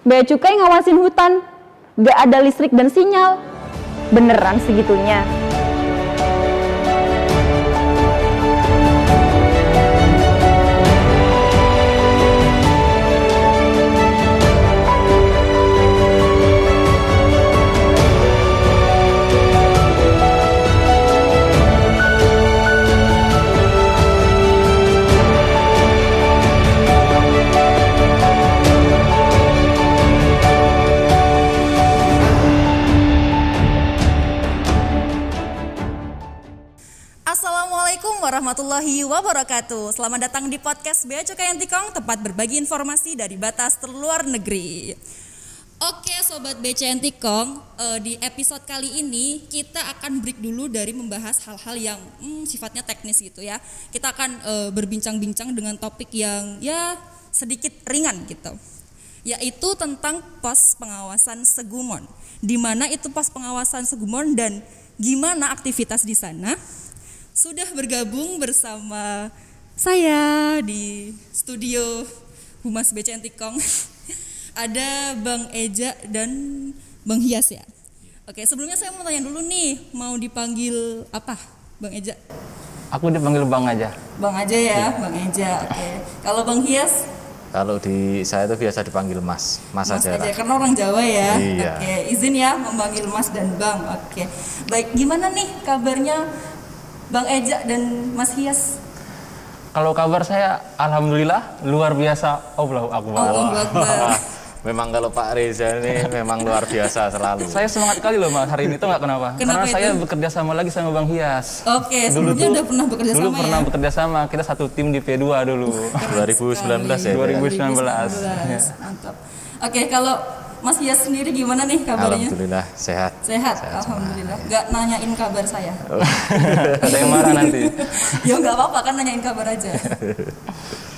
Bea Cukai ngawasin hutan, gak ada listrik dan sinyal. Beneran segitunya? Assalamualaikum warahmatullahi wabarakatuh. Selamat datang di podcast Bea Cukai Antikong, tempat berbagi informasi dari batas terluar negeri. Oke Sobat BC Antikong, di episode kali ini kita akan break dulu dari membahas hal-hal yang sifatnya teknis gitu ya. Kita akan berbincang-bincang dengan topik yang ya sedikit ringan gitu, yaitu tentang pos pengawasan Segumon. Di mana itu pos pengawasan Segumon dan gimana aktivitas di sana? Sudah bergabung bersama saya di studio Humas BC Antikong. Ada Bang Eja dan Bang Hias ya. Oke, sebelumnya saya mau tanya dulu nih, mau dipanggil apa Bang Eja? Aku dipanggil Bang aja. Bang aja ya, Bang Eja. Oke. Kalau Bang Hias? Kalau di saya itu biasa dipanggil Mas aja lah. Karena orang Jawa ya. Iya. Oke, izin ya memanggil Mas dan Bang. Oke. Baik, gimana nih kabarnya Bang Eja dan Mas Hias? Kalau kabar saya alhamdulillah luar biasa. Allahu Akbar. Allahu Akbar. Memang kalau Pak Reza ini memang luar biasa selalu. Saya semangat kali loh Mas hari ini, tuh nggak kenapa? Karena itu? Saya bekerja sama lagi sama Bang Hias. Oke, sebelumnya udah pernah bekerja sama ya? Dulu pernah bekerja sama, kita satu tim di P2 dulu. 2019 ya? 2019. Mantap. Oke, kalau Mas Hias sendiri gimana nih kabarnya? Alhamdulillah sehat. Sehat alhamdulillah. Gak nanyain kabar saya. Ada yang marah nanti. Ya nggak apa-apa kan, nanyain kabar aja.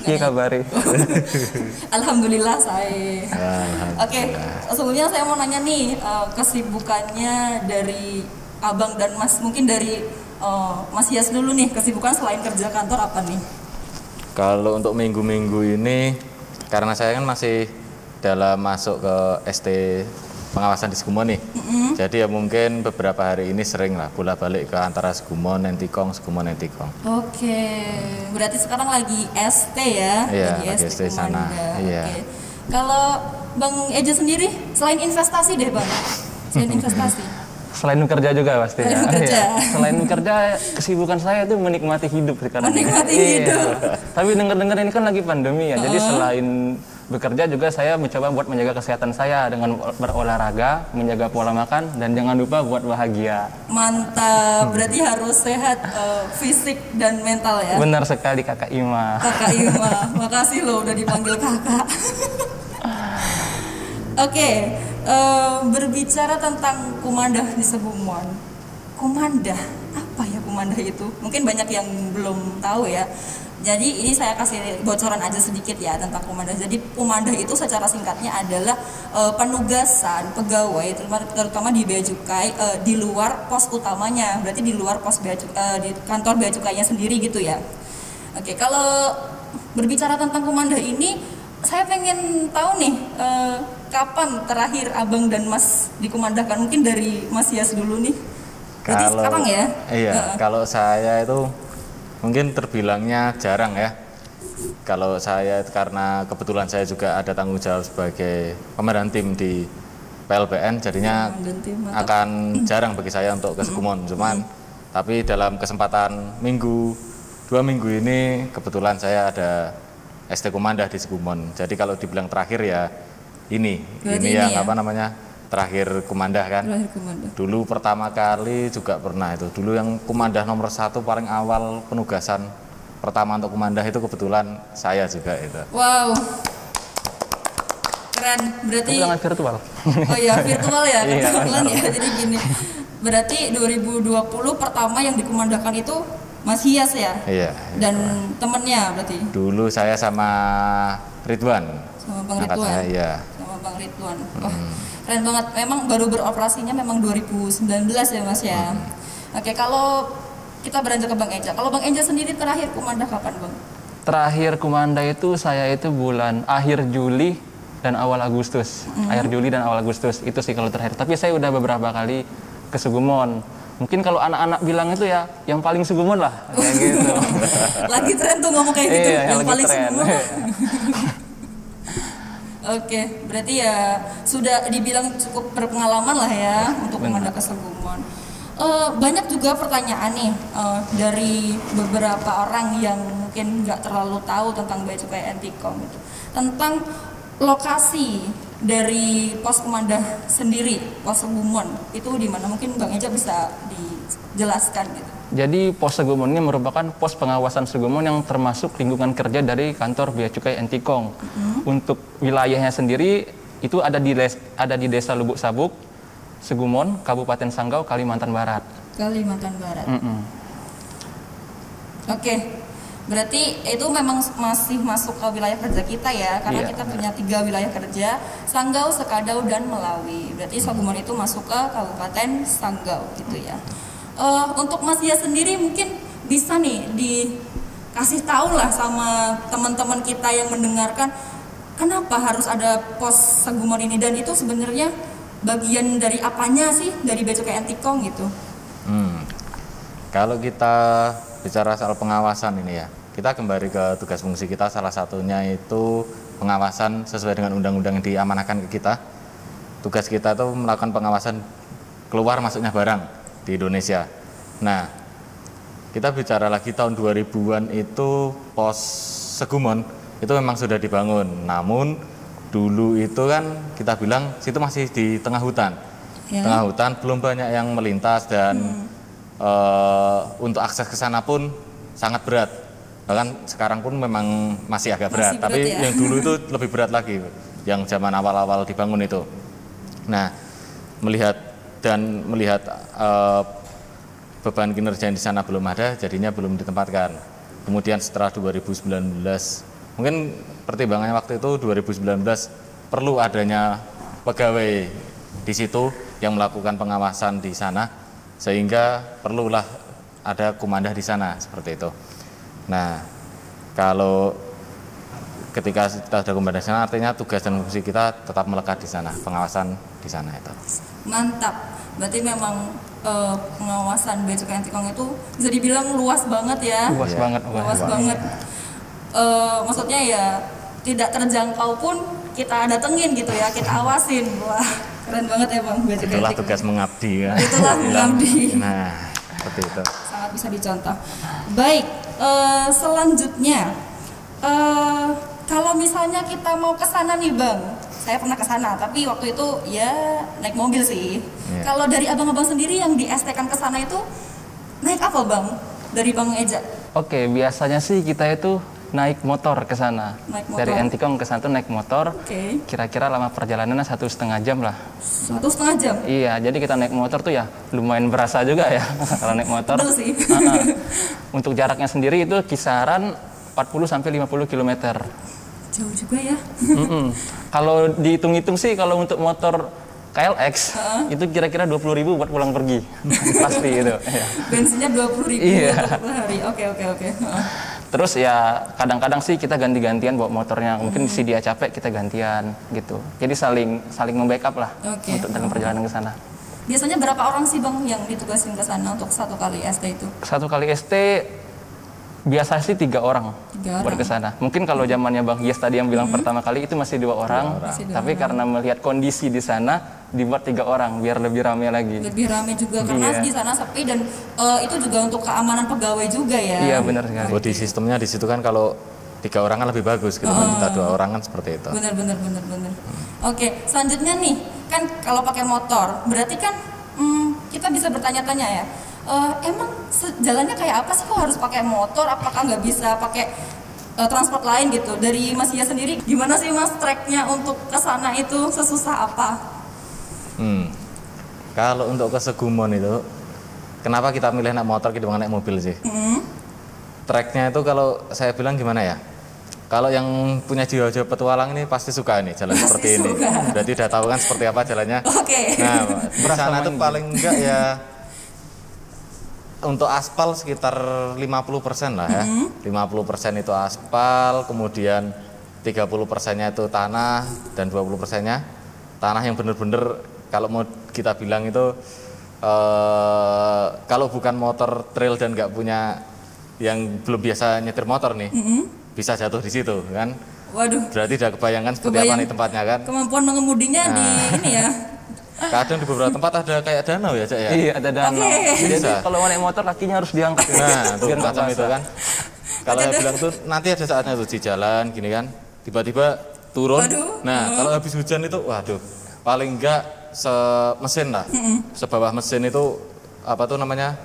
Iya kabari. Alhamdulillah saya. Oke, sebelumnya saya mau nanya nih kesibukannya dari Abang dan Mas, mungkin dari Mas Hias dulu nih, kesibukan selain kerja kantor apa nih? Kalau untuk minggu-minggu ini, karena saya kan masih dalam masuk ke ST pengawasan di Segumon nih. Jadi ya mungkin beberapa hari ini sering lah bolak-balik ke antara Segumon, Antikong, Segumon, Antikong. Oke, berarti sekarang lagi ST ya? Iya, lagi ST sana. Iya. Oke. Kalau Bang Eja sendiri, selain investasi deh Bang, selain investasi? Selain bekerja juga pasti. Selain bekerja. Ya. Selain bekerja, kesibukan saya itu menikmati hidup sekarang. Menikmati hidup. Tapi dengar-dengar ini kan lagi pandemi ya. Jadi selain bekerja juga saya mencoba buat menjaga kesehatan saya dengan berolahraga, menjaga pola makan, dan jangan lupa buat bahagia. Mantap, berarti harus sehat fisik dan mental ya? Benar sekali Kakak Ima. Kakak Ima, makasih loh udah dipanggil kakak. Oke, berbicara tentang Kumandah di Segumon. Kumandah, apa ya Kumandah itu? Mungkin banyak yang belum tahu ya. Jadi ini saya kasih bocoran aja sedikit ya tentang Kumandah. Jadi Kumandah itu secara singkatnya adalah penugasan pegawai terutama di Bea Cukai di luar pos utamanya. Berarti di luar pos di kantor Bea Cukainya sendiri gitu ya. Oke, kalau berbicara tentang Kumandah ini, saya pengen tahu nih kapan terakhir Abang dan Mas dikumandahkan? Mungkin dari Mas Hias dulu nih. Berarti sekarang ya? Iya, kalau saya itu mungkin terbilangnya jarang ya. Kalau saya karena kebetulan saya juga ada tanggung jawab sebagai komandan tim di PLBN, jadinya akan jarang bagi saya untuk ke Segumon. Cuman tapi dalam kesempatan 2 minggu ini kebetulan saya ada ST Komandah di Segumon. Jadi kalau dibilang terakhir ya ini yang ya? Terakhir Kumandah kan. Dulu pertama kali juga pernah itu. Dulu yang Kumandah nomor 1 paling awal penugasan pertama untuk Kumandah itu kebetulan saya juga itu. Wow. Keren. Berarti sangat virtual. Oh iya, virtual ya. Kebetulan ya. Jadi gini. Berarti 2020 pertama yang dikumandahkan itu Mas Hias ya? Iya. Dan temennya berarti? Dulu saya sama Ridwan. Sama Bang Ridwan? Iya. Sama Bang Ridwan. Wah, keren banget. Memang baru beroperasinya memang 2019 ya Mas ya? Oke, kalau kita beranjak ke Bang Eja. Kalau Bang Eja sendiri terakhir kumandah kapan Bang? Terakhir kumandah itu saya itu bulan akhir Juli dan awal Agustus. Akhir Juli dan awal Agustus itu sih kalau terakhir. Tapi saya udah beberapa kali ke Sugumon. Mungkin kalau anak-anak bilang itu ya yang paling Sugumon lah, kayak gitu. Lagi tren tuh ngomong kayak gitu, Iya, yang lagi paling tren. semua. Oke, berarti ya sudah dibilang cukup berpengalaman lah ya untuk menghadap ke Sugumon. Banyak juga pertanyaan nih dari beberapa orang yang mungkin nggak terlalu tahu tentang Bea Cukai Antikom gitu. Tentang lokasi dari pos Pemandah sendiri, pos Sugumon itu di mana? Mungkin Bang Eja bisa dijelaskan gitu. Jadi pos Sugumon ini merupakan pos pengawasan Sugumon yang termasuk lingkungan kerja dari kantor Bea Cukai Antikong. Untuk wilayahnya sendiri itu ada di Desa Lubuk Sabuk, Sugumon, Kabupaten Sanggau, Kalimantan Barat. Kalimantan Barat. Oke, berarti itu memang masih masuk ke wilayah kerja kita ya, karena Iya. kita punya 3 wilayah kerja, Sanggau, Sekadau, dan Melawi. Berarti Sugumon itu masuk ke Kabupaten Sanggau gitu ya. Untuk Mas Dia sendiri mungkin bisa nih dikasih tahu lah sama teman-teman kita yang mendengarkan kenapa harus ada pos Sugumon ini, dan itu sebenarnya bagian dari apanya sih dari Bea Cukai Antikong gitu. Kalau kita bicara soal pengawasan ini ya, kita kembali ke tugas fungsi kita, salah satunya itu pengawasan sesuai dengan undang-undang yang diamanahkan ke kita. Tugas kita itu melakukan pengawasan keluar masuknya barang di Indonesia. Nah, kita bicara lagi tahun 2000-an itu pos Sugumon itu memang sudah dibangun. Namun dulu itu kan kita bilang situ masih di tengah hutan. Ya. Tengah hutan, belum banyak yang melintas dan untuk akses ke sana pun sangat berat. Bahkan sekarang pun memang masih agak berat, Masih berat tapi ya? yang dulu itu lebih berat lagi, yang zaman awal-awal dibangun itu. Nah, melihat beban kinerja yang di sana belum ada, jadinya belum ditempatkan. Kemudian setelah 2019, mungkin pertimbangannya waktu itu 2019 perlu adanya pegawai di situ yang melakukan pengawasan di sana, sehingga perlulah ada komandan di sana seperti itu. Nah, kalau ketika kita ada komandan di sana, artinya tugas dan fungsi kita tetap melekat di sana, pengawasan di sana itu. Mantap. Berarti memang pengawasan Bea Cukai Antikong itu bisa dibilang luas banget ya. Luas banget. Luas banget. Maksudnya ya tidak terjangkau pun kita datengin gitu ya, kita awasin. Wah, keren banget ya Bang Bea Cukai Itulah Antikong. tugas mengabdi ya. Itulah mengabdi. Nah, seperti itu. Sangat bisa dicontoh. Baik, selanjutnya kalau misalnya kita mau ke sana nih Bang, saya pernah ke sana, tapi waktu itu ya naik mobil sih. Iya. Kalau dari abang-abang sendiri yang di ST-kan ke sana itu naik apa Bang? Dari Bang Eja? Oke, biasanya sih kita itu naik motor ke sana. Naik motor. Dari Antikong ke sana tuh naik motor. Oke. Kira-kira lama perjalanannya 1,5 jam lah. 1,5 jam? Iya, jadi kita naik motor tuh ya lumayan berasa juga ya kalau naik motor. Betul sih. Untuk jaraknya sendiri itu kisaran 40 sampai 50 km. Jauh juga ya. Kalau dihitung-hitung sih kalau untuk motor KLX itu kira-kira 20.000 buat pulang pergi. Pasti itu. Ya. Bensinnya 20.000 Iya. per hari. Oke. Terus ya kadang-kadang sih kita ganti-gantian bawa motornya. Mungkin si dia capek kita gantian gitu. Jadi saling membackup lah Oke. untuk dalam perjalanan ke sana. Biasanya berapa orang sih Bang yang ditugasin ke sana untuk satu kali ST itu? Satu kali ST biasa sih 3 orang 3 buat orang. ke sana. Mungkin kalau zamannya Bang Yes tadi yang bilang pertama kali itu masih 2 orang. Masih 2 Tapi orang. karena melihat kondisi di sana dibuat 3 orang biar lebih ramai lagi. Lebih ramai juga karena Iya. di sana sepi dan itu juga untuk keamanan pegawai juga ya. Iya benar sekali. Body sistemnya di situ kan kalau 3 orang kan lebih bagus gitu kan, kita 2 orang kan seperti itu. Bener. Oke, selanjutnya nih kan kalau pakai motor berarti kan kita bisa bertanya-tanya ya. Emang jalannya kayak apa sih, kok harus pakai motor? Apakah nggak bisa pakai transport lain gitu? Dari Mas Iya sendiri gimana sih Mas treknya untuk ke sana itu sesusah apa? Kalau untuk ke Sugumon itu, kenapa kita milih naik motor ketimbang naik mobil sih? Treknya itu kalau saya bilang gimana ya? Kalau yang punya jiwa-jiwa petualang ini pasti suka nih jalan seperti ini. Berarti udah tahu kan seperti apa jalannya. Oke. Nah, di sana tuh paling enggak ya untuk aspal sekitar 50% lah ya. 50% itu aspal, kemudian 30%-nya itu tanah dan 20%-nya tanah yang bener-bener kalau mau kita bilang itu kalau bukan motor trail dan nggak punya yang belum biasa nyetir motor nih, bisa jatuh di situ kan. Waduh. Berarti udah kebayangkan seperti apa nih tempatnya kan. Kemampuan mengemudinya di ini ya. Kadang di beberapa tempat ada kayak danau ya, Cak ya. Iya, ada danau. Jadi Bisa. kalau mau naik motor kakinya harus diangkat. Nah, tuh Biar nggak macam itu basah. kan. Kalau saya bilang tuh nanti ada saatnya tuh di jalan gini kan, tiba-tiba turun. Waduh. Nah, kalau habis hujan itu waduh, paling enggak semesin lah. Sebawah mesin itu apa tuh namanya?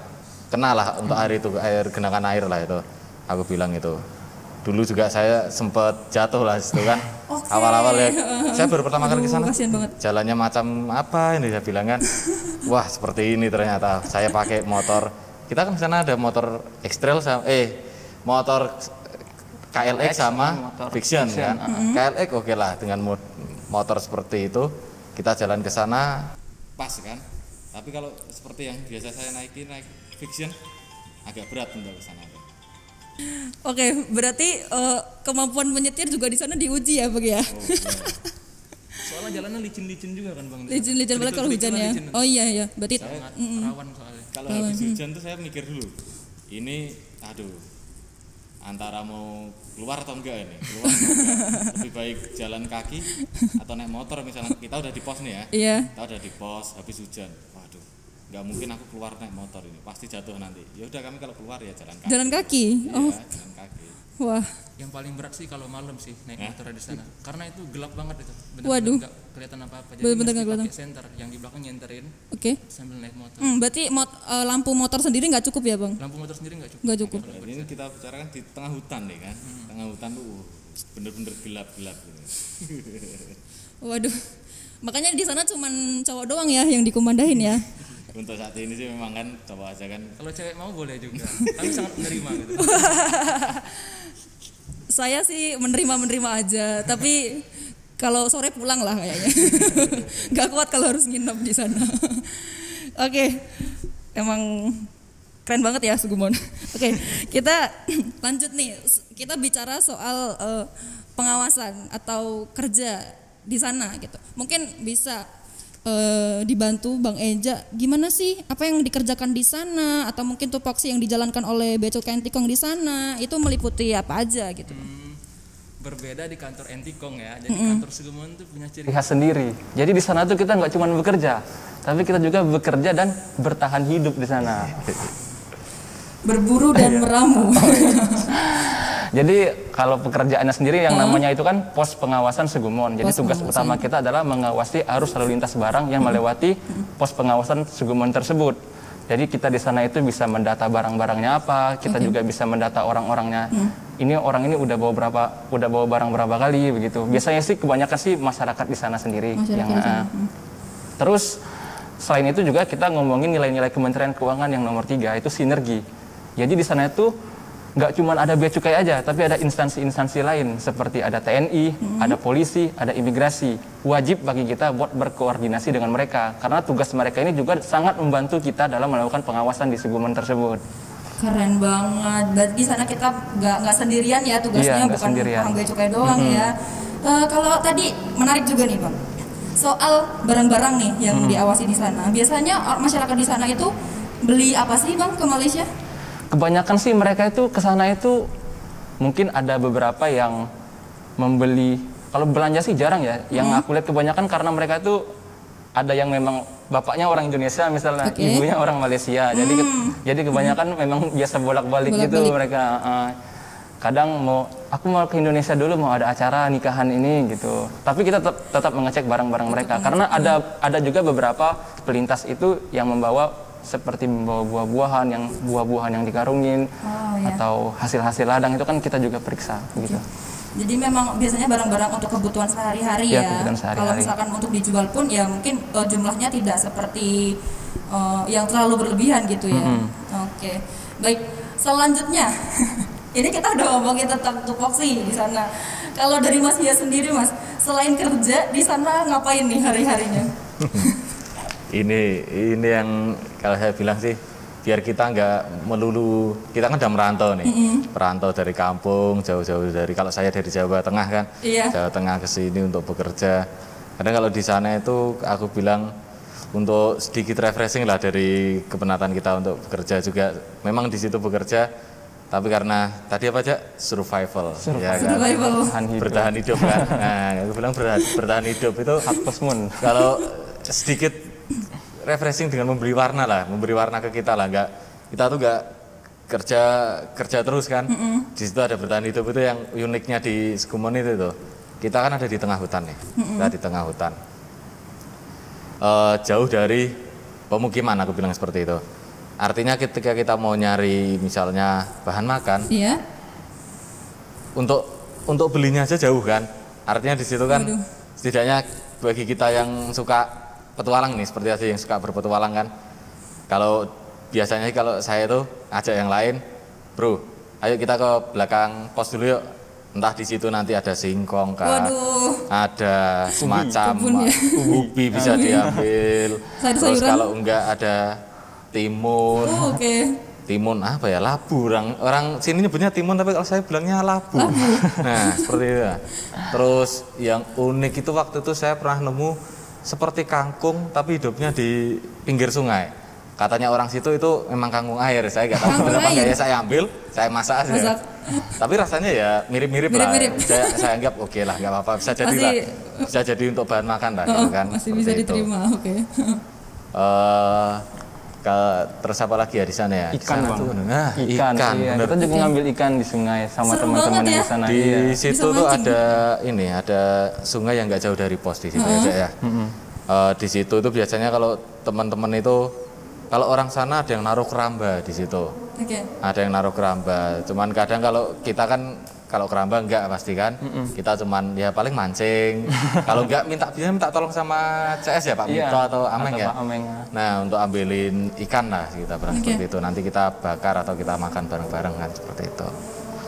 Kena lah untuk air itu, air genangan air lah itu. Aku bilang itu. Dulu juga saya sempat jatuh lah situ kan. Oke. Awal-awal ya. Saya baru pertama kali ke sana. Kasian banget. Jalannya macam apa ini saya bilang kan. Wah, seperti ini ternyata. Saya pakai motor. Kita kan di sana ada motor X-Trail sama motor KLX sama motor Fiction Fiction, kan. KLX oke lah dengan motor seperti itu kita jalan ke sana pas kan. Tapi kalau seperti yang biasa saya naik Fiction agak berat untuk ke sana. Oke, berarti kemampuan menyetir juga di sana diuji ya, Bang ya. Soalnya jalannya licin-licin juga kan, Bang. Licin banget kalau hujan ya. Oh iya. Berarti Rawan soalnya. Kalau habis hujan tuh saya mikir dulu. Ini aduh antara mau keluar atau enggak ini. Keluar atau enggak. Lebih baik jalan kaki atau naik motor misalnya kita udah di pos nih ya. iya. Kita udah di pos habis hujan. Waduh. Nggak mungkin aku keluar naik motor ini, pasti jatuh nanti. Ya udah kami kalau keluar ya jalan kaki. Jalan kaki. Iya, Oh, jalan kaki. wah. Yang paling berat sih kalau malam sih naik motor di sana. Karena itu gelap banget itu. Waduh. Nggak kelihatan apa-apa. Jadi Bener-bener mesti nggak kelihatan. pakai senter yang di belakang nyenterin Oke. sambil naik motor. Berarti lampu motor sendiri nggak cukup ya, Bang? Lampu motor sendiri nggak cukup. Nggak cukup. Nah, ini kita bicarakan di tengah hutan nih kan. Tengah hutan tuh bener-bener gelap-gelap gitu. Waduh. Makanya di sana cuman cowok doang ya yang dikumandahin ya. Untuk saat ini sih memang kan coba aja kan. Kalau cewek mau boleh juga. Kami sangat menerima gitu. Saya sih menerima aja, tapi kalau sore pulang lah kayaknya. Gak kuat kalau harus nginep di sana. Oke, emang keren banget ya Sugumon. Oke, kita lanjut nih. Kita bicara soal pengawasan atau kerja di sana gitu. Mungkin bisa dibantu Bang Eja, gimana sih apa yang dikerjakan di sana atau mungkin tupoksi yang dijalankan oleh Bea Cukai Antikong di sana itu meliputi apa aja gitu. Berbeda di kantor Antikong ya. Jadi kantor Sugumon itu punya ciri khas sendiri. Jadi di sana tuh kita nggak cuma bekerja, tapi kita juga bekerja dan bertahan hidup di sana. Berburu dan meramu. Jadi kalau pekerjaannya sendiri yang namanya itu kan pos pengawasan Sugumon. Jadi Pos tugas pengawasan. utama kita adalah mengawasi arus lalu lintas barang yang melewati pos pengawasan Sugumon tersebut. Jadi kita di sana itu bisa mendata barang-barangnya apa, kita juga bisa mendata orang-orangnya. Ini orang ini udah bawa barang berapa kali begitu. Biasanya sih kebanyakan sih masyarakat di sana sendiri. Masyarakat di sana. Terus selain itu juga kita ngomongin nilai-nilai Kementerian Keuangan yang nomor 3 itu sinergi. Jadi di sana itu nggak cuma ada bea cukai aja, tapi ada instansi-instansi lain seperti ada TNI, ada polisi, ada imigrasi. Wajib bagi kita buat berkoordinasi dengan mereka karena tugas mereka ini juga sangat membantu kita dalam melakukan pengawasan di Sugumon tersebut. Keren banget. Berarti di sana kita nggak sendirian ya tugasnya, Iya, nggak bukan sendirian. orang Bea Cukai doang ya. Kalau tadi menarik juga nih Bang, soal barang-barang nih yang diawasi di sana. Biasanya masyarakat di sana itu beli apa sih Bang ke Malaysia? Kebanyakan sih mereka itu ke sana itu mungkin ada beberapa yang membeli, kalau belanja sih jarang ya. Yang aku lihat kebanyakan karena mereka itu ada yang memang bapaknya orang Indonesia misalnya, Oke. ibunya orang Malaysia. Jadi kebanyakan memang biasa bolak-balik gitu mereka. Kadang aku mau ke Indonesia dulu, mau ada acara nikahan ini gitu. Tapi kita tetap mengecek barang-barang mereka karena ada juga beberapa pelintas itu yang membawa seperti membawa buah-buahan yang dikarungin atau hasil-hasil ladang itu kan kita juga periksa gitu. Jadi memang biasanya barang-barang untuk kebutuhan sehari-hari Iya, ya. kebutuhan sehari-hari. Kalau misalkan untuk dijual pun ya mungkin jumlahnya tidak seperti yang terlalu berlebihan gitu ya. Oke. Baik, selanjutnya ini kita udah ngomongin tentang tupoksi di sana. Kalau dari Mas Hia sendiri Mas, selain kerja di sana ngapain nih hari-harinya? Ini yang kalau saya bilang sih biar kita nggak melulu, kita kan udah merantau nih, merantau dari kampung jauh-jauh dari, kalau saya dari Jawa Tengah kan, Iya. Jawa Tengah ke sini untuk bekerja. Kadang kalau di sana itu aku bilang untuk sedikit refreshing lah dari kepenatan kita untuk bekerja juga. Memang di situ bekerja, tapi karena tadi apa aja survival, ya kan? Survival. Bertahan hidup kan. Nah, aku bilang bertahan hidup itu Hapusmun. kalau sedikit refreshing dengan memberi warna lah, memberi warna ke kita lah, nggak, kita tuh nggak kerja terus kan. Di situ ada bertahan hidup, itu yang uniknya di Sukumon itu tuh. Kita kan ada di tengah hutan nih, kita di tengah hutan, jauh dari pemukiman, aku bilang seperti itu. Artinya ketika kita mau nyari misalnya bahan makan, Iya. untuk belinya aja jauh kan. Artinya di situ kan setidaknya bagi kita yang suka petualang nih, seperti aja yang suka berpetualang kan. Kalau biasanya kalau saya tuh ajak yang lain, bro, ayo kita ke belakang pos dulu yuk. Entah di situ nanti ada singkong kah, Waduh. ada semacam Kebun ya. ubi bisa diambil. Terus Sayur-sayuran. kalau enggak ada timun. Oh, oke. Timun apa ya, labu, orang sini nyebutnya timun tapi kalau saya bilangnya labu. Nah seperti itu. Terus yang unik itu waktu itu saya pernah nemu seperti kangkung tapi hidupnya di pinggir sungai. Katanya orang situ itu memang kangkung air, saya nggak tahu Kangkung berapa air? ya, saya ambil, saya masak aja. Masak. Tapi rasanya ya mirip-mirip lah. Mirip-mirip. Saya anggap oke lah, nggak apa-apa, bisa jadi lah, bisa jadi untuk bahan makan lah, gitu kan. Masih Seperti bisa itu. diterima, oke. Terus apa lagi ya di sana ya? Di Ikan, sana Bang. tuh, nah, Ikan. Iya. bener. Kita juga ngambil ikan di sungai sama Seru teman-teman banget yang ya. di sana. Di Iya. situ Bisa tuh mancing. ada sungai yang nggak jauh dari pos di situ ya. Di situ tuh biasanya kalau teman-teman itu, kalau orang sana ada yang naruh keramba di situ, Oke. ada yang naruh keramba. Cuman kadang kalau kita kan, kalau keramba enggak pasti kan, kita cuman ya paling mancing. Kalau enggak biasanya minta tolong sama CS ya Pak Iya, Mito atau Ameng atau ya. Pak Ameng. Nah untuk ambilin ikan lah kita barang seperti itu. Nanti kita bakar atau kita makan bareng-bareng kan seperti itu.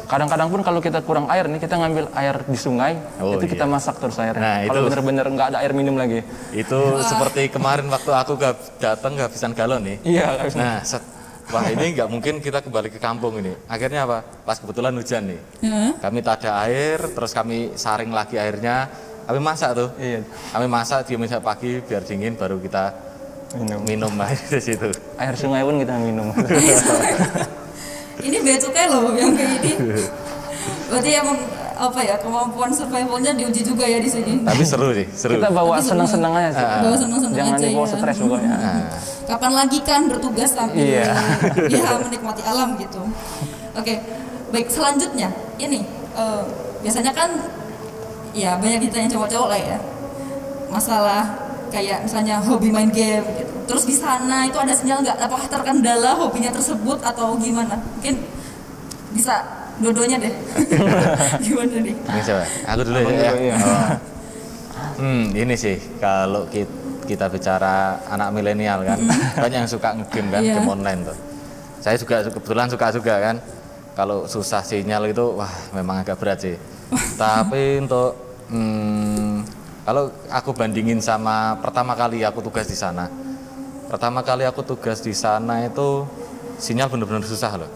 Kadang-kadang pun kalau kita kurang air nih, kita ngambil air di sungai, Oh, itu kita iya. masak terus airnya. Nah, Kalau itu. bener-bener nggak ada air minum lagi. Itu seperti kemarin waktu aku datang kehabisan galon nih. Iya. Nah, wah ini nggak mungkin kita kembali ke kampung ini. Akhirnya apa? Pas kebetulan hujan nih. Ya. Kami tak ada air, terus kami saring lagi airnya. Kami masak tuh. Iya. Kami masak di sampai pagi biar dingin, baru kita minum air di situ. Air sungai pun kita minum. Ini bea cukai loh yang kayak ini. Berarti emang apa ya, kemampuan survivalnya diuji juga ya di sini. Tapi seru sih, seru. Kita bawa senang-senang aja sih. Bawa senang-senang Jangan aja dibawa ya. stres pokoknya. Kapan lagi kan bertugas sambil Iya. ya menikmati alam gitu. Oke, baik, selanjutnya ini biasanya kan ya banyak ditanya cowok-cowok lah ya, masalah kayak misalnya hobi main game gitu. Terus di sana itu ada sinyal nggak? Apakah terkendala hobinya tersebut atau gimana? Mungkin bisa dua-duanya deh. Gimana nih? Ini coba, aku dulu Abang ya. dulu, iya. Ini sih kalau kita bicara anak milenial kan, banyak yang suka ngegame kan, Iya. game online tuh. Saya juga kebetulan suka juga kan. Kalau susah sinyal itu, wah memang agak berat sih. Tapi untuk kalau aku bandingin sama pertama kali aku tugas di sana, pertama kali aku tugas di sana itu sinyal benar-benar susah loh.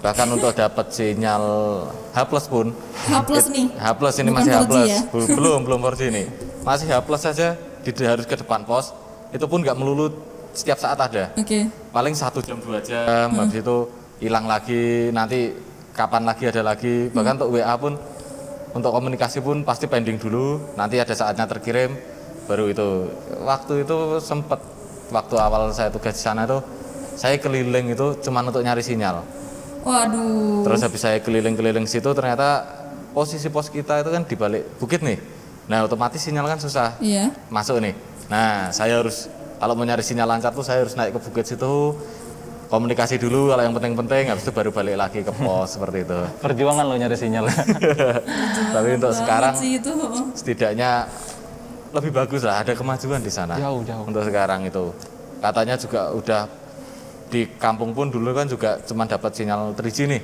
Bahkan untuk dapat sinyal H+ pun, H+ nih. H+ ini Bukan masih H+, 4G ya? belum 4G ini. Masih H+ saja harus ke depan pos. Itu pun nggak melulu setiap saat ada. Oke. Paling 1 jam 2 jam, habis itu hilang lagi, nanti kapan lagi ada lagi. Bahkan untuk WA pun, untuk komunikasi pun pasti pending dulu, nanti ada saatnya terkirim, baru itu. Waktu itu sempat, waktu awal saya tugas di sana itu, saya keliling itu cuma untuk nyari sinyal. Waduh. Terus habis saya keliling-keliling situ, ternyata posisi pos kita itu kan di balik bukit nih. Nah otomatis sinyal kan susah Iya. masuk nih. Nah saya harus, kalau mau nyari sinyal lancar tuh saya harus naik ke bukit situ, komunikasi dulu kalau yang penting-penting, habis itu baru balik lagi ke pos seperti itu. Perjuangan lo nyari sinyal. Tapi untuk sekarang Sih itu. setidaknya lebih bagus lah, ada kemajuan di sana. Jauh. Untuk sekarang itu katanya juga udah di kampung pun dulu kan juga cuma dapat sinyal 3G nih.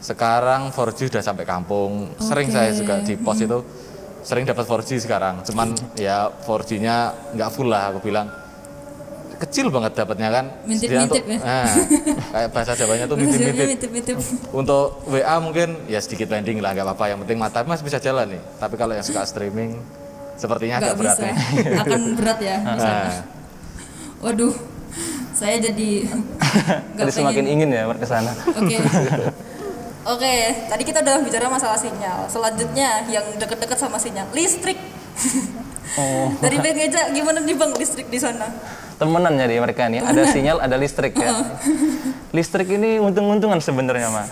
Sekarang 4G udah sampai kampung. Sering saya juga di pos itu sering dapat 4G sekarang. Cuman ya 4G-nya nggak full lah aku bilang. kecil banget dapatnya kan. Mintip-mintip ya. Nah, kayak bahasa Jawanya tuh mintip-mintip. Mintip-mintip. Untuk WA mungkin ya sedikit landing lah, nggak apa-apa. Yang penting mata masih bisa jalan nih. Tapi kalau yang suka streaming, sepertinya agak Nggak berat bisa. nih. Akan berat ya di sana. Nah, Waduh, saya jadi nggak Jadi semakin pengen. ingin ya ke sana. Oke. Oke, tadi kita udah bicara masalah sinyal. Selanjutnya yang deket-deket sama sinyal, listrik. Oh. Dari Bang Eja gimana nih Bang listrik di sana? Temenan jadi mereka nih, ada sinyal, ada listrik ya. Listrik ini untung-untungan sebenarnya mah.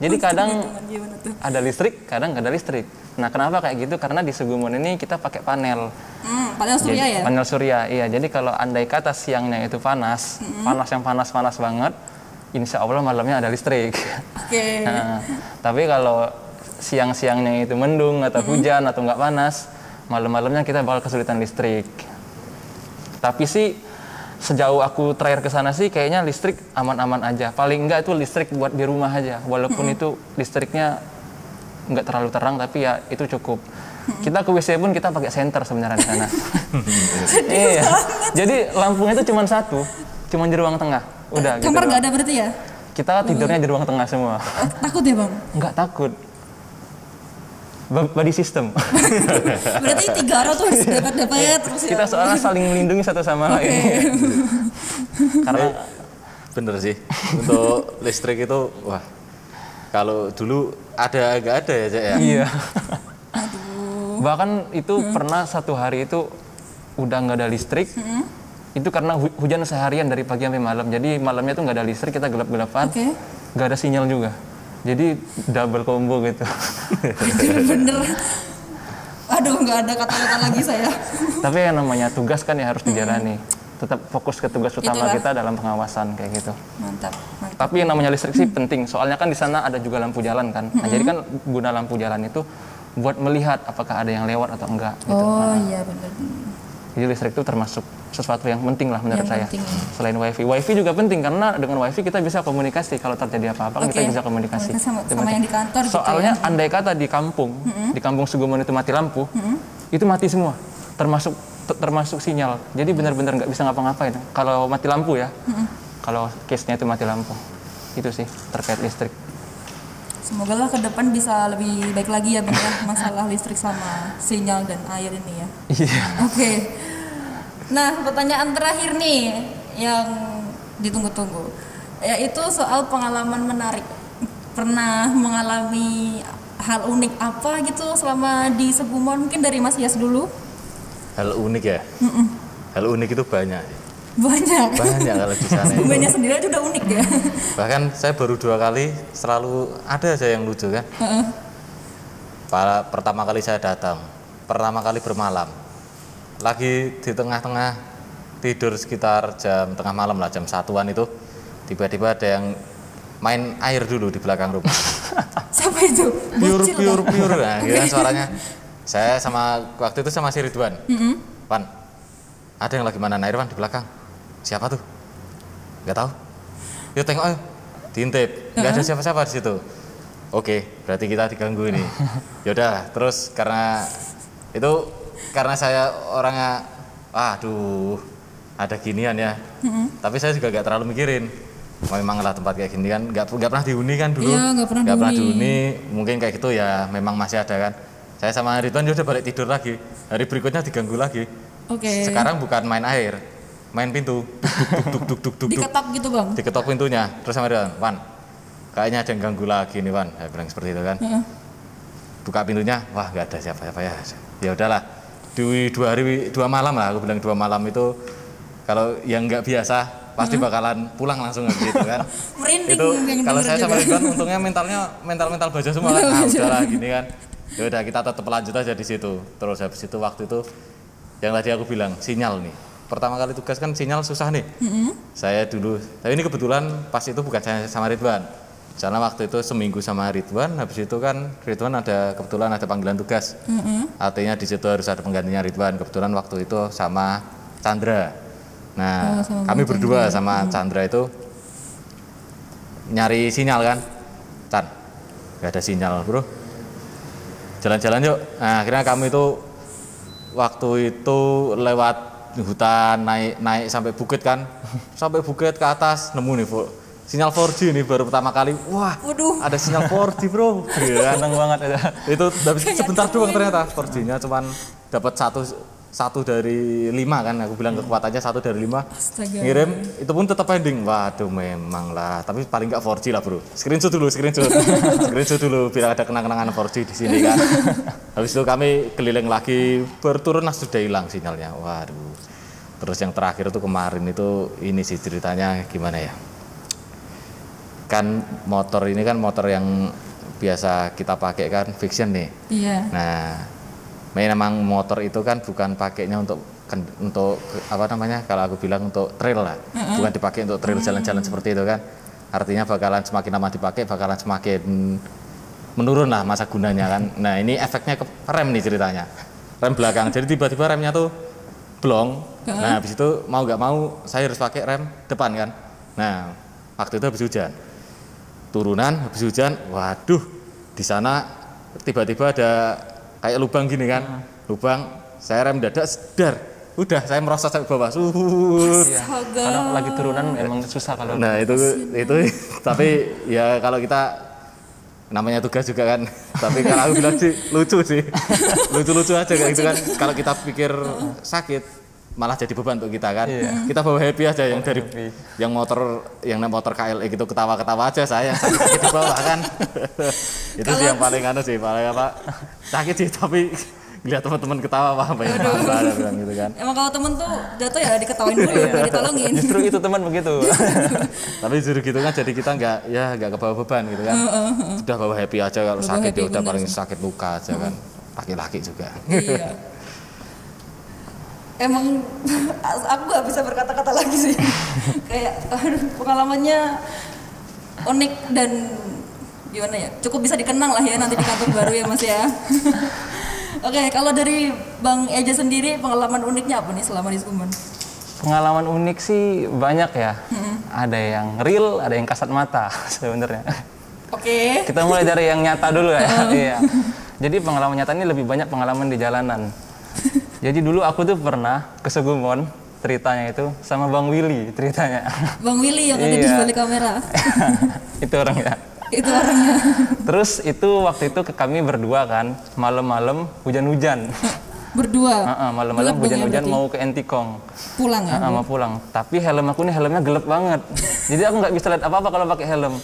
Jadi kadang Gimana tuh? ada listrik, kadang nggak ada listrik. Nah kenapa kayak gitu? Karena di Sugumon ini kita pakai panel. Panel surya ya? Panel surya, iya. Jadi kalau andai kata siangnya itu panas, panas yang panas-panas banget, insya Allah malamnya ada listrik. Oke. Nah, tapi kalau siang-siangnya itu mendung atau hujan atau nggak panas, malam-malamnya kita bakal kesulitan listrik. Tapi sih sejauh aku terakhir ke sana sih kayaknya listrik aman-aman aja. Paling enggak itu listrik buat di rumah aja. Walaupun itu listriknya nggak terlalu terang tapi ya itu cukup. Kita ke WC pun kita pakai senter sebenarnya di sana. Iya. Jadi lampunya itu cuma satu, cuma di ruang tengah. Udah gitu. Kamar nggak doang. ada berarti ya? Kita tidurnya di ruang tengah semua. Oh, takut ya Bang? Nggak takut. Body system. Berarti 3 orang tuh harus dapat terus ya? Kita soalnya saling melindungi satu sama lain. Karena bener sih. Untuk listrik itu, wah, kalau dulu ada nggak ada ya, Cek ya. iya. Bahkan itu pernah satu hari itu udah nggak ada listrik. Itu karena hujan seharian dari pagi sampai malam. Jadi malamnya tuh nggak ada listrik, kita gelap-gelapan. Oke. Nggak ada sinyal juga. Jadi double combo gitu. Bener. Aduh, nggak ada kata-kata lagi saya. Tapi yang namanya tugas kan ya harus dijalani. Tetap fokus ke tugas utama Itulah. kita dalam pengawasan kayak gitu. Mantap. Tapi yang namanya listrik sih penting. Soalnya kan di sana ada juga lampu jalan kan. Nah, jadi kan guna lampu jalan itu buat melihat apakah ada yang lewat atau enggak gitu. Oh Nah, iya bener. jadi listrik itu termasuk sesuatu yang penting lah menurut Yang saya. penting. Selain wifi, wifi juga penting karena dengan wifi kita bisa komunikasi kalau terjadi apa-apa kan kita bisa komunikasi. Sama yang di kantor gitu Soalnya ya? andai kata di kampung Sugumon itu mati lampu, itu mati semua, termasuk sinyal. Jadi benar-benar nggak bisa ngapa-ngapain. Kalau mati lampu ya, kalau case-nya itu mati lampu, itu sih terkait listrik. Semoga lah ke depan bisa lebih baik lagi ya Bang ya, masalah listrik sama sinyal dan air ini ya. Iya. Oke. Nah, pertanyaan terakhir nih yang ditunggu-tunggu, yaitu soal pengalaman menarik. Pernah mengalami hal unik apa gitu selama di Sugumon? Mungkin dari Mas Yas dulu. Hal unik ya. Hal unik itu banyak. Banyak. Banyak kalau di sana itu. Sugumnya sendiri aja udah unik ya. Bahkan saya baru 2 kali selalu ada aja yang lucu kan. Pertama kali saya datang, pertama kali bermalam, lagi di tengah-tengah tidur sekitar jam tengah malam lah, jam 1-an itu, tiba-tiba ada yang main air dulu di belakang rumah. Siapa itu? Bocil Piur, nah, gitu kan suaranya. Saya sama waktu itu sama si Ridwan, Wan, ada yang lagi mana air Wan di belakang? Siapa tuh? Nggak tahu. Yuk tengok ayo, diintip, nggak ada siapa-siapa di situ. Oke, berarti kita diganggu ini. Yaudah, terus karena saya orangnya, aduh, ada ginian ya. Tapi saya juga nggak terlalu mikirin. Memang lah tempat kayak gini kan, nggak pernah dihuni kan dulu. Iya, nggak pernah dihuni. Mungkin kayak gitu ya, memang masih ada kan. Saya sama Ridwan udah balik tidur lagi. Hari berikutnya diganggu lagi. Oke. Sekarang bukan main air, main pintu. Duk. Diketok gitu Bang. Diketok pintunya. Terus sama Ridwan, Wan, kayaknya ada yang ganggu lagi nih Wan. Saya bilang seperti itu kan. Buka pintunya, wah nggak ada siapa-siapa ya. Ya udahlah. Di 2 malam lah, aku bilang 2 malam itu kalau yang nggak biasa pasti bakalan pulang langsung gitu kan. Merinding Itu yang kalau denger saya sama juga. Ridwan untungnya mental baja semua kan. Udahlah gini kan. Ya udah kita tetap lanjut aja di situ. Terus habis itu waktu itu yang tadi aku bilang sinyal nih. Pertama kali tugas kan sinyal susah nih. Saya dulu, tapi ini kebetulan pas itu bukan saya sama Ridwan. Karena waktu itu seminggu sama Ridwan, habis itu kan Ridwan kebetulan ada panggilan tugas. Artinya di situ harus ada penggantinya Ridwan. Kebetulan waktu itu sama Chandra. Nah, kami berdua sama Chandra itu nyari sinyal kan. Chan, gak ada sinyal bro. Jalan-jalan yuk. Nah, akhirnya kami itu waktu itu lewat hutan naik sampai bukit kan, sampai bukit ke atas nemu nih sinyal 4G nih baru pertama kali. Wah, Waduh. ada sinyal 4G bro. Iya, Seneng banget ya. itu sebentar doang ternyata 4G-nya cuman dapat satu dari 5 kan, aku bilang kekuatannya 1 dari 5. Astaga. Ngirim itu pun tetap pending. Waduh memang lah, tapi paling nggak 4G lah bro. Screenshot dulu biar ada kenang-kenangan 4G di sini kan. Habis itu kami keliling lagi, berturun sudah hilang sinyalnya. Waduh. Terus yang terakhir itu kemarin itu ini sih ceritanya gimana ya? Kan motor ini kan motor yang biasa kita pakai kan fiction nih. Iya. Nah, memang motor itu kan bukan pakainya untuk apa namanya, kalau aku bilang untuk trail lah, bukan dipakai untuk trail jalan-jalan seperti itu kan. Artinya bakalan semakin lama dipakai bakalan semakin menurun lah masa gunanya kan. Nah ini efeknya ke rem nih ceritanya, rem belakang. Jadi tiba-tiba remnya tuh blong. Nah habis itu mau nggak mau saya harus pakai rem depan kan. Nah waktu itu habis hujan, turunan habis hujan, waduh di sana tiba-tiba ada kayak lubang gini kan, lubang, saya rem dadak sedar, udah saya merosot sampai bawah, Iya. Karena lagi turunan emang susah kalau. Nah itu tapi ya kalau kita namanya tugas juga kan, tapi kalau aku bilang sih lucu aja kayak gitu kan. Kalau kita pikir sakit malah jadi beban untuk kita kan. Kita bawa happy aja, yang dari yang motor KLE gitu ketawa-ketawa aja, saya sakit di bawah kan. Itu sih yang paling paling apa sakit sih, tapi lihat teman-teman ketawa apa ya bilang gitu kan. Emang kalau temen tuh jatuh ya diketawain dulu, nggak ditolongin. Justru itu teman begitu. Tapi justru gitu kan, jadi kita nggak kebawa beban gitu kan. Sudah bawa happy aja, kalau sakit ya udah paling sakit luka aja kan. Laki-laki juga. Iya. Emang aku nggak bisa berkata-kata lagi sih. Kayak pengalamannya unik dan gimana ya, cukup bisa dikenang lah ya nanti di kantor baru ya Mas ya. Oke, kalau dari Bang Eja sendiri pengalaman uniknya apa nih selama di Sumber? Pengalaman unik sih banyak ya. Ada yang real, ada yang kasat mata sebenarnya. Oke. Kita mulai dari yang nyata dulu ya. Iya. Jadi pengalaman nyata ini lebih banyak pengalaman di jalanan. Jadi dulu aku tuh pernah ke Sugumon, ceritanya itu sama Bang Willy ceritanya. Bang Willy yang ada di balik kamera. Itu orangnya. Itu orangnya. Terus itu waktu itu kami berdua kan, malam-malam hujan-hujan. Berdua? Malam-malam Gelap hujan-hujan dong ya mau ke Entikong. Pulang ya? Mau pulang. Tapi helm aku nih helmnya gelap banget. Jadi aku nggak bisa lihat apa-apa kalau pakai helm.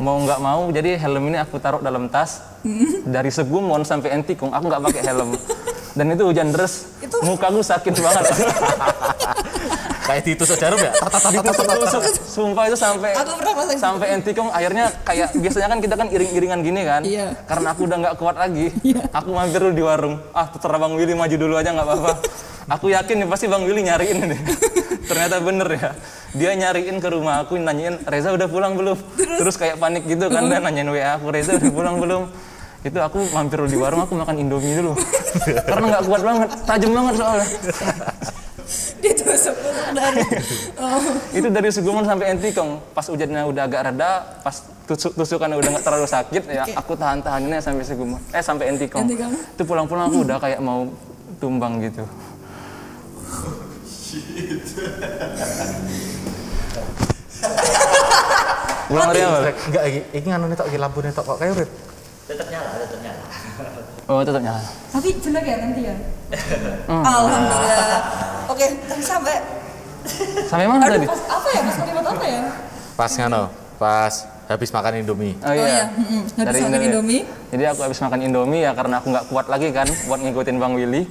Mau nggak mau, jadi helm ini aku taruh dalam tas. Dari Sugumon sampai Entikong aku nggak pakai helm. Dan itu hujan deras, mukaku sakit banget. Kayak ditusuk jarum ya? Sumpah itu sampai Entikong akhirnya kayak biasanya kan kita kan iring-iringan gini kan. Iya. Karena aku udah nggak kuat lagi, aku mampir dulu di warung. Terserah Bang Willy maju dulu aja nggak apa-apa. Aku yakin nih pasti Bang Willy nyariin nih. Ternyata bener ya. Dia nyariin ke rumah aku, nanyain Reza udah pulang belum? Terus kayak panik gitu kan, dan nanyain WA aku, Reza udah pulang belum? Itu aku mampir di warung, aku makan Indomie dulu. Karena nggak kuat banget, tajam banget soalnya. Ditusuk-tusuk dari. Itu dari Sugumon sampai Entikong. Pas hujannya udah agak reda, pas tusukannya udah nggak terlalu sakit, ya aku tahan-tahaninnya sampai Sugumon. Sampai Entikong. Itu pulang-pulang aku udah kayak mau tumbang gitu. Ulang hari apa? Enggak, ini nganu nih tok, lampu nih tok kok kayak urip. Tetap nyala. Oh, tetap nyala. Tapi jelek ya nanti ya? Alhamdulillah. Oke, tapi sampai mana tadi? pas apa ya? Pas kalimat apa ya? Pas habis makan Indomie. Oh iya. Habis makan Indomie. Jadi aku habis makan Indomie ya karena aku nggak kuat lagi kan buat ngikutin Bang Willy.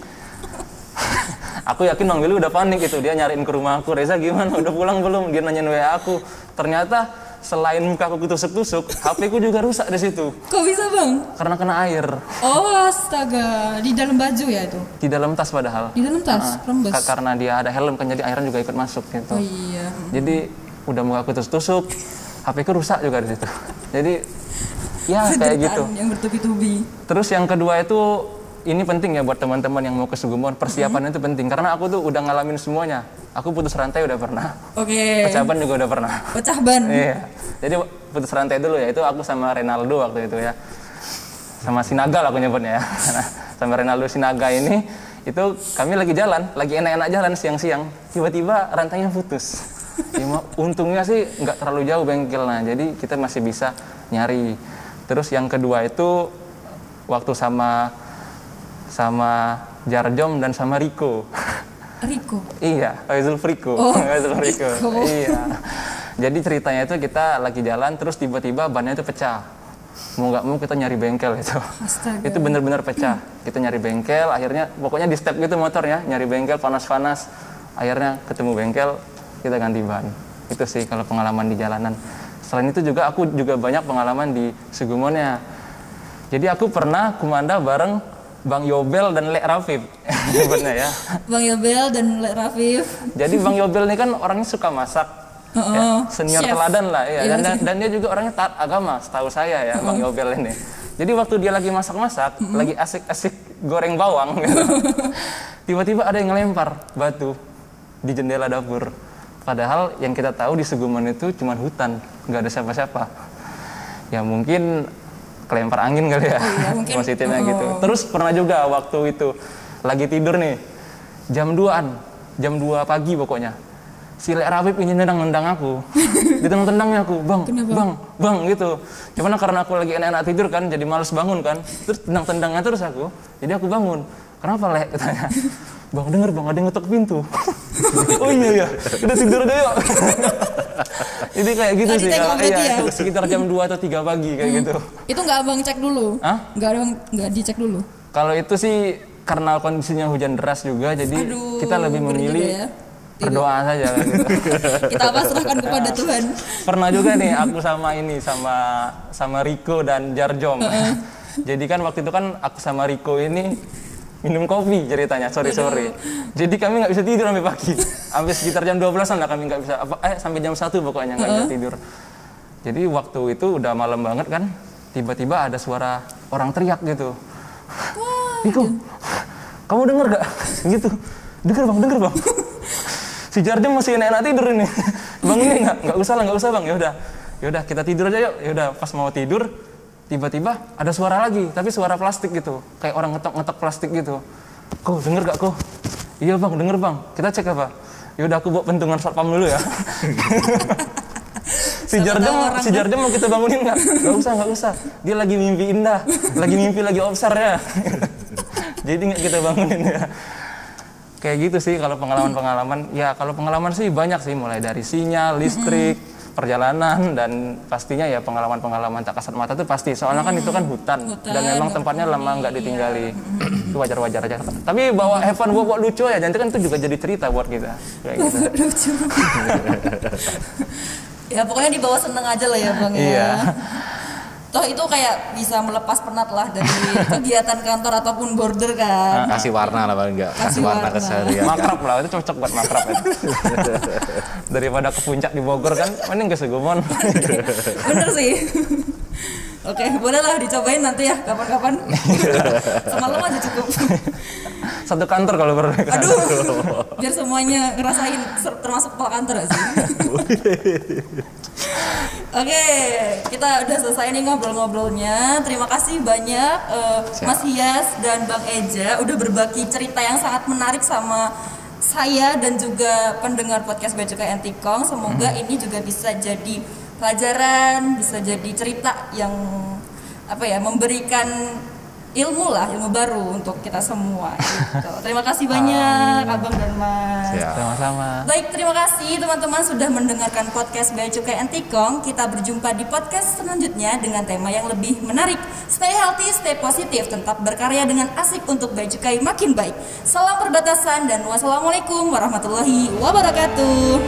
Aku yakin Bang Willy udah panik itu, dia nyariin ke rumah aku, Reza gimana, udah pulang belum? Dia nanyain WA aku. Ternyata selain muka aku tusuk-tusuk, HP ku juga rusak di situ. Kok bisa Bang? Karena kena air. Oh astaga, di dalam baju ya itu? Di dalam tas padahal. Di dalam tas, rembes. Karena dia ada helm kan, jadi airan juga ikut masuk gitu. Oh iya. Jadi udah muka aku tusuk-tusuk, HP ku rusak juga di situ. Jadi ya kayak gitu. Yang bertubi-tubi. Terus yang kedua itu, ini penting ya buat teman-teman yang mau ke Sugumon, persiapannya itu penting. Karena aku tuh udah ngalamin semuanya. Aku putus rantai udah pernah. Oke. Pecah ban juga udah pernah. Pecah ban? Iya. Jadi putus rantai dulu ya, itu aku sama Renaldo waktu itu ya. Sama Sinaga lah aku nyebutnya ya. Sama Renaldo Sinaga ini, Itu kami lagi jalan, lagi enak-enak jalan siang-siang, tiba-tiba rantainya putus. Ya, untungnya sih nggak terlalu jauh bengkelnya, jadi kita masih bisa nyari. Terus yang kedua itu waktu sama Jarjom dan sama Riko. Riko? Iya, Faizul Friko. Oh, Faizul Friko. Riko. Iya. Jadi ceritanya itu kita lagi jalan terus tiba-tiba bannya itu pecah. Mau nggak mau kita nyari bengkel itu. Astaga. Itu benar-benar pecah. Kita nyari bengkel, akhirnya pokoknya di step gitu motornya, nyari bengkel panas-panas. Akhirnya ketemu bengkel, kita ganti ban. Itu sih kalau pengalaman di jalanan. Selain itu juga aku juga banyak pengalaman di Sugumonnya. Jadi aku pernah kumanda bareng Bang Yobel dan Lek Rafif. Benar ya. Bang Yobel dan Lek Rafif. Jadi Bang Yobel ini kan orangnya suka masak. Ya, senior Chef. teladan lah ya. Iya. Dan dia juga orangnya taat agama, setahu saya ya, Bang Yobel ini. Jadi waktu dia lagi masak-masak, lagi asik-asik goreng bawang gitu. Tiba-tiba ada yang ngelempar batu di jendela dapur. Padahal yang kita tahu di Sugumon itu cuma hutan, nggak ada siapa-siapa. Ya mungkin kelempar angin kali ya, mungkin. positifnya gitu. Terus pernah juga waktu itu lagi tidur nih, jam 2 pagi pokoknya. Si Lek Rafif ini nendang aku, ditendang-tendangnya aku, bang, gitu. Cuman karena aku lagi enak-enak tidur kan, jadi males bangun kan. Terus tendang-tendangnya terus aku, jadi aku bangun. Kenapa Lek? Katanya. Bang, denger bang, ada yang ngetok pintu. Oh iya, udah tidur deh yuk. Jadi kayak gitu sih, ya? Itu sekitar jam 2 atau 3 pagi kayak gitu. Itu nggak abang cek dulu? Hah? Nggak dicek dulu? Kalau itu sih karena kondisinya hujan deras juga, jadi kita lebih memilih berdoa saja gitu. Kita pasrahkan kepada Tuhan. Pernah juga nih aku sama Riko dan Jarjom. Jadi kan waktu itu kan aku sama Riko ini minum kopi ceritanya, sorry. Jadi kami nggak bisa tidur sampai pagi. Sampai sekitar jam 12-an lah kami nggak bisa, sampai jam 1 pokoknya nggak bisa tidur. Jadi waktu itu udah malam banget kan, tiba-tiba ada suara orang teriak gitu. Riko, kamu denger gak? Gitu. Denger bang. Si Jarjom masih enak-enak tidur ini. Bang ini nggak usah bang. Yaudah kita tidur aja yuk. Yaudah pas mau tidur tiba-tiba ada suara lagi, tapi suara plastik gitu, kayak orang ngetok plastik gitu. Kok denger gak kok? Iya bang, denger bang. Kita cek apa? Yaudah aku bawa pentungan satpam dulu ya. Si Jarjom mau kita bangunin nggak? Nggak usah. Dia lagi mimpi indah, lagi obsar ya. Jadi nggak kita bangunin ya. Kayak gitu sih kalau pengalaman-pengalaman. Ya kalau pengalaman sih banyak sih, mulai dari sinyal, listrik, perjalanan, dan pastinya ya pengalaman-pengalaman tak kasat mata itu pasti. Soalnya kan itu kan hutan dan memang tempatnya lama nggak ditinggali. Itu wajar-wajar aja. Tapi bawa Evan bawa lucu ya, nanti kan itu juga jadi cerita buat kita. Kayak gitu. Lucu. Ya pokoknya dibawa seneng aja lah ya bang ya. Iya. Toh itu kayak bisa melepas penat lah dari kegiatan kantor ataupun border kan. Kasih warna lah paling enggak. Kasih warna keseharian. Makrab lah, itu cocok buat makrab ya. Daripada ke puncak di Bogor kan, mending ke Sugumon. Bener sih. Oke, boleh lah dicobain nanti ya kapan-kapan. Semalam aja cukup. Satu kantor kalau perlu. Aduh, biar semuanya ngerasain, termasuk kepala kantor gak sih? Oke, kita udah selesai nih ngobrol-ngobrolnya. Terima kasih banyak Mas Hias dan Bang Eja udah berbagi cerita yang sangat menarik sama saya dan juga pendengar podcast Bea Cukai Antikong. Semoga ini juga bisa jadi pelajaran, bisa jadi cerita yang memberikan ilmu baru untuk kita semua gitu. Terima kasih banyak Abang dan Mas. Sama-sama. Baik, terima kasih teman-teman sudah mendengarkan podcast Bea Cukai Antikong. Kita berjumpa di podcast selanjutnya dengan tema yang lebih menarik. Stay healthy, stay positif, tetap berkarya dengan asik untuk Bea Cukai makin baik. Salam perbatasan dan wassalamualaikum warahmatullahi wabarakatuh.